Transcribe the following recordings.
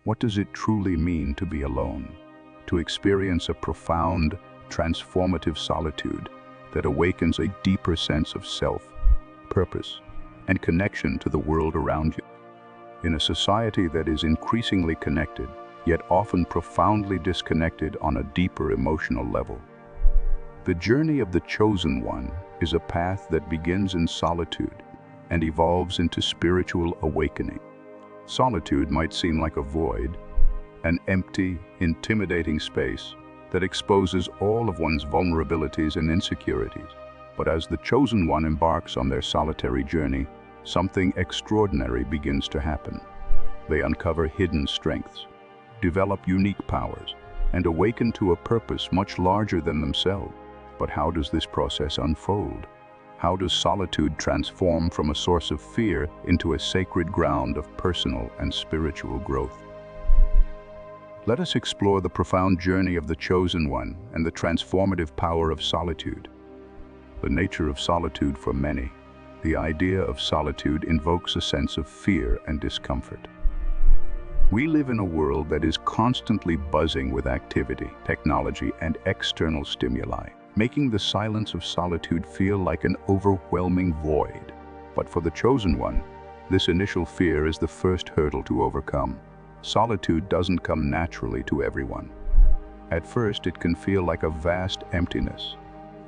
What does it truly mean to be alone? To experience a profound, transformative solitude that awakens a deeper sense of self, purpose, and connection to the world around you. In a society that is increasingly connected, yet often profoundly disconnected on a deeper emotional level, the journey of the chosen one is a path that begins in solitude and evolves into spiritual awakening. Solitude might seem like a void, an empty, intimidating space that exposes all of one's vulnerabilities and insecurities. But as the chosen one embarks on their solitary journey, something extraordinary begins to happen. They uncover hidden strengths, develop unique powers, and awaken to a purpose much larger than themselves. But how does this process unfold? How does solitude transform from a source of fear into a sacred ground of personal and spiritual growth? Let us explore the profound journey of the chosen one and the transformative power of solitude. The nature of solitude for many. The idea of solitude invokes a sense of fear and discomfort. We live in a world that is constantly buzzing with activity, technology, and external stimuli, making the silence of solitude feel like an overwhelming void. But for the chosen one, this initial fear is the first hurdle to overcome. Solitude doesn't come naturally to everyone. At first, it can feel like a vast emptiness,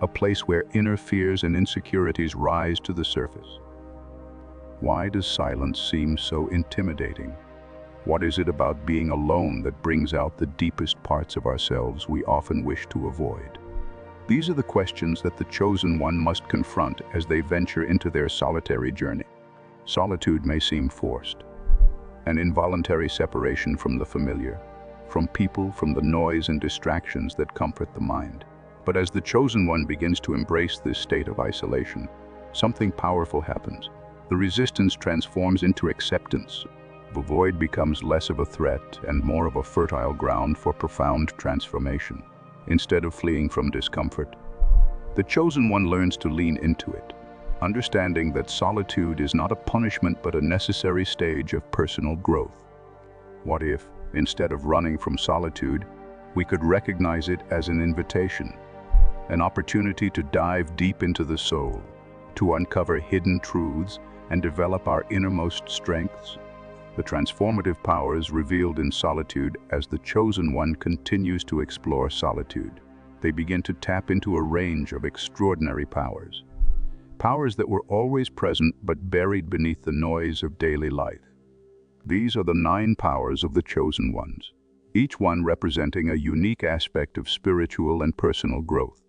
a place where inner fears and insecurities rise to the surface. Why does silence seem so intimidating? What is it about being alone that brings out the deepest parts of ourselves we often wish to avoid? These are the questions that the chosen one must confront as they venture into their solitary journey. Solitude may seem forced, an involuntary separation from the familiar, from people, from the noise and distractions that comfort the mind. But as the chosen one begins to embrace this state of isolation, something powerful happens. The resistance transforms into acceptance. The void becomes less of a threat and more of a fertile ground for profound transformation. Instead of fleeing from discomfort, the chosen one learns to lean into it, understanding that solitude is not a punishment but a necessary stage of personal growth. What if, instead of running from solitude, we could recognize it as an invitation, an opportunity to dive deep into the soul, to uncover hidden truths and develop our innermost strengths? The transformative powers revealed in solitude as the chosen one continues to explore solitude. They begin to tap into a range of extraordinary powers. Powers that were always present but buried beneath the noise of daily life. These are the 9 powers of the chosen ones, each one representing a unique aspect of spiritual and personal growth,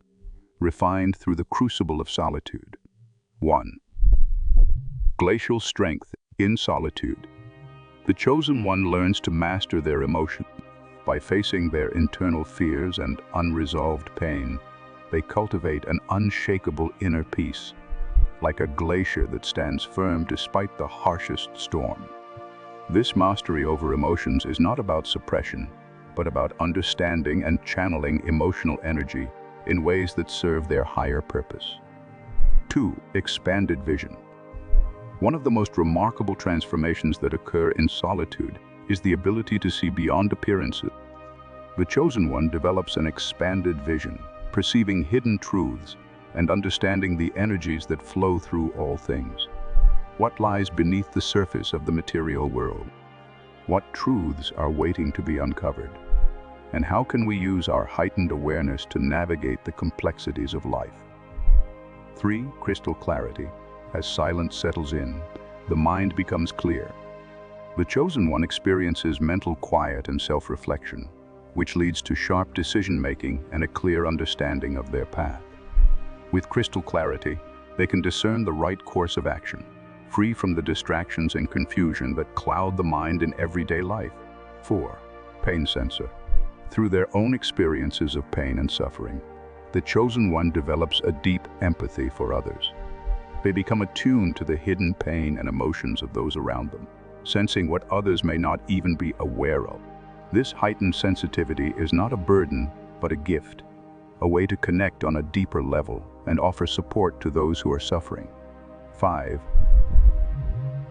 refined through the crucible of solitude. 1. Glacial strength in solitude. The chosen one learns to master their emotions. By facing their internal fears and unresolved pain, they cultivate an unshakable inner peace, like a glacier that stands firm despite the harshest storm. This mastery over emotions is not about suppression, but about understanding and channeling emotional energy in ways that serve their higher purpose. 2. Expanded vision. One of the most remarkable transformations that occur in solitude is the ability to see beyond appearances. The chosen one develops an expanded vision, perceiving hidden truths and understanding the energies that flow through all things. What lies beneath the surface of the material world? What truths are waiting to be uncovered? And how can we use our heightened awareness to navigate the complexities of life? 3. Crystal clarity. As silence settles in, the mind becomes clear. The chosen one experiences mental quiet and self-reflection, which leads to sharp decision-making and a clear understanding of their path. With crystal clarity, they can discern the right course of action, free from the distractions and confusion that cloud the mind in everyday life. 4. Pain sensor. Through their own experiences of pain and suffering, the chosen one develops a deep empathy for others. They become attuned to the hidden pain and emotions of those around them, sensing what others may not even be aware of. This heightened sensitivity is not a burden, but a gift, a way to connect on a deeper level and offer support to those who are suffering. 5.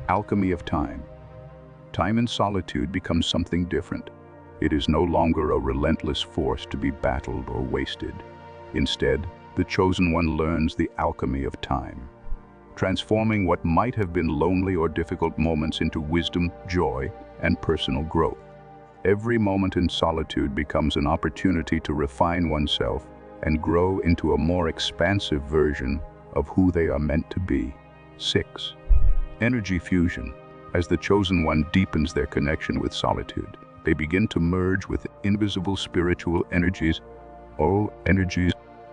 Alchemy of time. time in solitude becomes something different. It is no longer a relentless force to be battled or wasted. Instead, the chosen one learns the alchemy of time, transforming what might have been lonely or difficult moments into wisdom, joy, and personal growth. Every moment in solitude becomes an opportunity to refine oneself and grow into a more expansive version of who they are meant to be. 6. Energy fusion. As the chosen one deepens their connection with solitude, they begin to merge with invisible spiritual energies.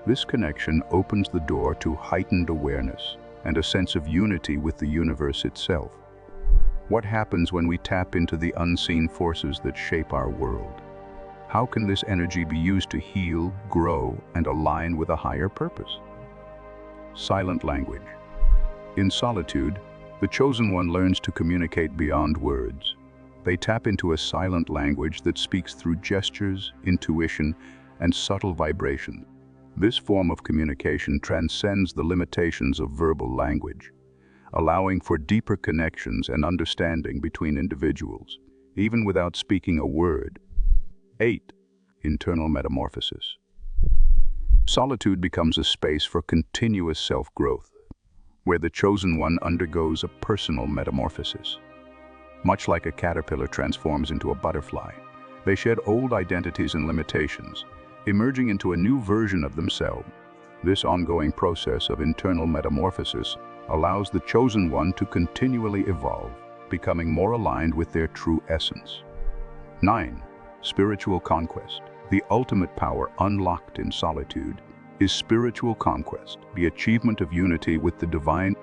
This connection opens the door to heightened awareness and a sense of unity with the universe itself. What happens when we tap into the unseen forces that shape our world? How can this energy be used to heal, grow, and align with a higher purpose? Silent language. In solitude, the chosen one learns to communicate beyond words. They tap into a silent language that speaks through gestures, intuition, and subtle vibration. This form of communication transcends the limitations of verbal language, allowing for deeper connections and understanding between individuals, even without speaking a word. 8. Internal metamorphosis. Solitude becomes a space for continuous self-growth, where the chosen one undergoes a personal metamorphosis. Much like a caterpillar transforms into a butterfly, they shed old identities and limitations, emerging into a new version of themselves. This ongoing process of internal metamorphosis allows the chosen one to continually evolve, becoming more aligned with their true essence. 9. Spiritual conquest. The ultimate power unlocked in solitude is spiritual conquest, the achievement of unity with the divine.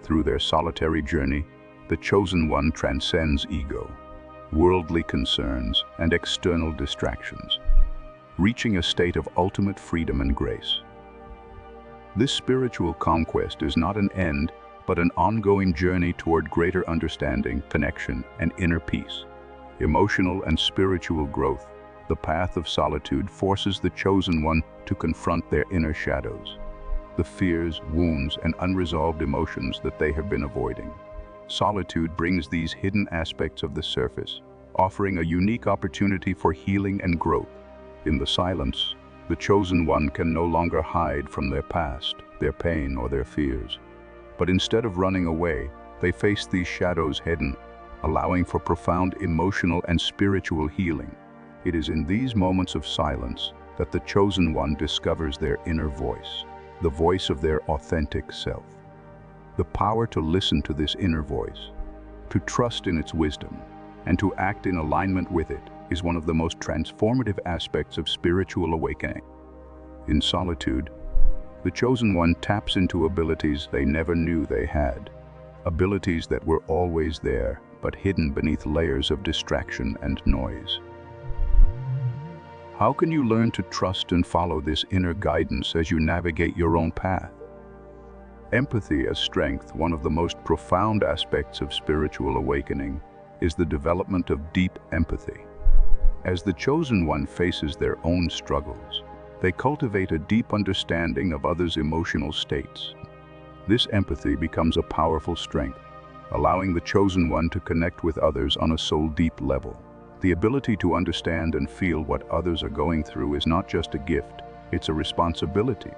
Through their solitary journey, the chosen one transcends ego, worldly concerns, and external distractions, reaching a state of ultimate freedom and grace. This spiritual conquest is not an end, but an ongoing journey toward greater understanding, connection, and inner peace. Emotional and spiritual growth. The path of solitude forces the chosen one to confront their inner shadows, the fears, wounds, and unresolved emotions that they have been avoiding. Solitude brings these hidden aspects of the surface, offering a unique opportunity for healing and growth. In the silence, the chosen one can no longer hide from their past, their pain, or their fears. But instead of running away, they face these shadows hidden, allowing for profound emotional and spiritual healing. It is in these moments of silence that the chosen one discovers their inner voice, the voice of their authentic self. The power to listen to this inner voice, to trust in its wisdom, and to act in alignment with it is one of the most transformative aspects of spiritual awakening. In solitude, the chosen one taps into abilities they never knew they had, abilities that were always there, but hidden beneath layers of distraction and noise. How can you learn to trust and follow this inner guidance as you navigate your own path? Empathy as strength. One of the most profound aspects of spiritual awakening is the development of deep empathy. As the chosen one faces their own struggles, they cultivate a deep understanding of others' emotional states. This empathy becomes a powerful strength, allowing the chosen one to connect with others on a soul-deep level. The ability to understand and feel what others are going through is not just a gift, it's a responsibility.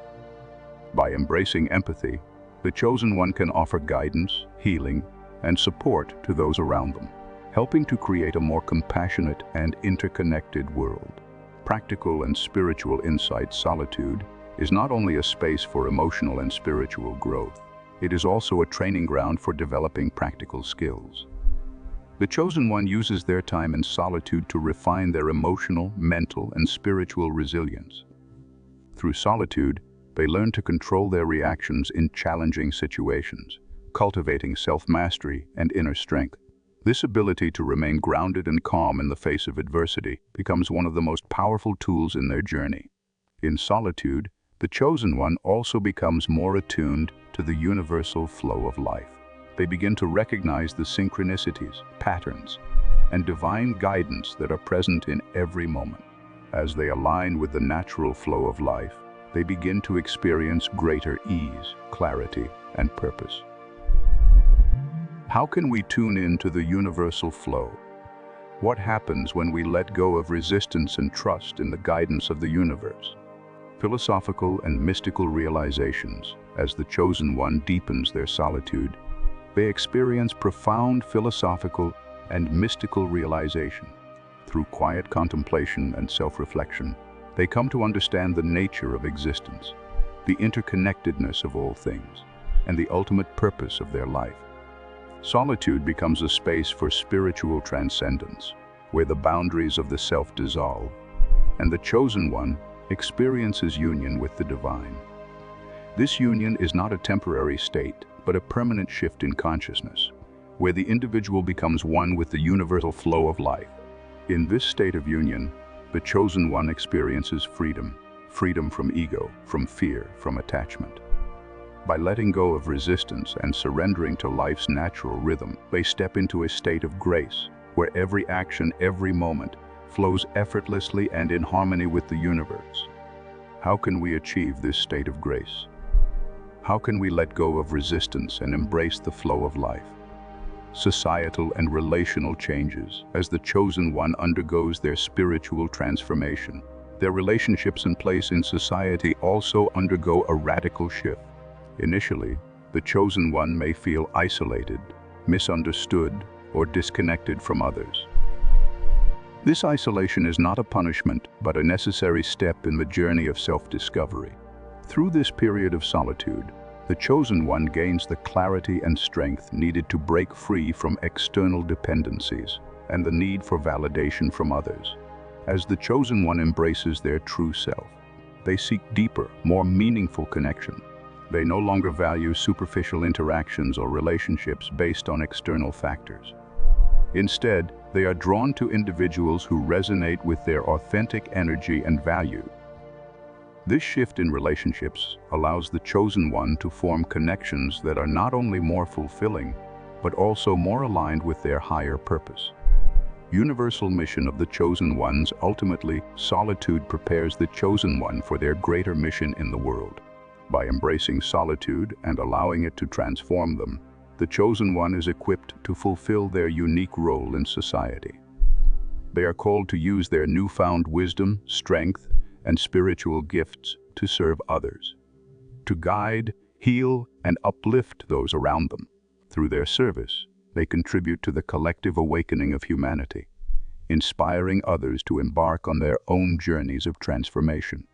By embracing empathy, the chosen one can offer guidance, healing, and support to those around them, helping to create a more compassionate and interconnected world. Practical and spiritual insight. Solitude is not only a space for emotional and spiritual growth, it is also a training ground for developing practical skills. The chosen one uses their time in solitude to refine their emotional, mental, and spiritual resilience. Through solitude, they learn to control their reactions in challenging situations, cultivating self-mastery and inner strength. This ability to remain grounded and calm in the face of adversity becomes one of the most powerful tools in their journey. In solitude, the chosen one also becomes more attuned to the universal flow of life. They begin to recognize the synchronicities, patterns, and divine guidance that are present in every moment. As they align with the natural flow of life, they begin to experience greater ease, clarity, and purpose. How can we tune in to the universal flow? What happens when we let go of resistance and trust in the guidance of the universe? Philosophical and mystical realizations. As the chosen one deepens their solitude, they experience profound philosophical and mystical realization. Through quiet contemplation and self-reflection, they come to understand the nature of existence, the interconnectedness of all things, and the ultimate purpose of their life. Solitude becomes a space for spiritual transcendence, where the boundaries of the self dissolve, and the chosen one experiences union with the divine. This union is not a temporary state, but a permanent shift in consciousness, where the individual becomes one with the universal flow of life. In this state of union, the chosen one experiences freedom from ego, from fear, from attachment. By letting go of resistance and surrendering to life's natural rhythm, they step into a state of grace, where every action, every moment, flows effortlessly and in harmony with the universe. How can we achieve this state of grace? How can we let go of resistance and embrace the flow of life? Societal and relational changes. As the chosen one undergoes their spiritual transformation, their relationships and place in society also undergo a radical shift. Initially, the chosen one may feel isolated, misunderstood, or disconnected from others. This isolation is not a punishment, but a necessary step in the journey of self-discovery. Through this period of solitude, the chosen one gains the clarity and strength needed to break free from external dependencies and the need for validation from others. As the chosen one embraces their true self, they seek deeper, more meaningful connection. They no longer value superficial interactions or relationships based on external factors. Instead, they are drawn to individuals who resonate with their authentic energy and value. This shift in relationships allows the chosen one to form connections that are not only more fulfilling, but also more aligned with their higher purpose. Universal mission of the chosen ones. Ultimately, solitude prepares the chosen one for their greater mission in the world. By embracing solitude and allowing it to transform them, the chosen one is equipped to fulfill their unique role in society. They are called to use their newfound wisdom, strength, and spiritual gifts to serve others, to guide, heal, and uplift those around them. Through their service, they contribute to the collective awakening of humanity, inspiring others to embark on their own journeys of transformation.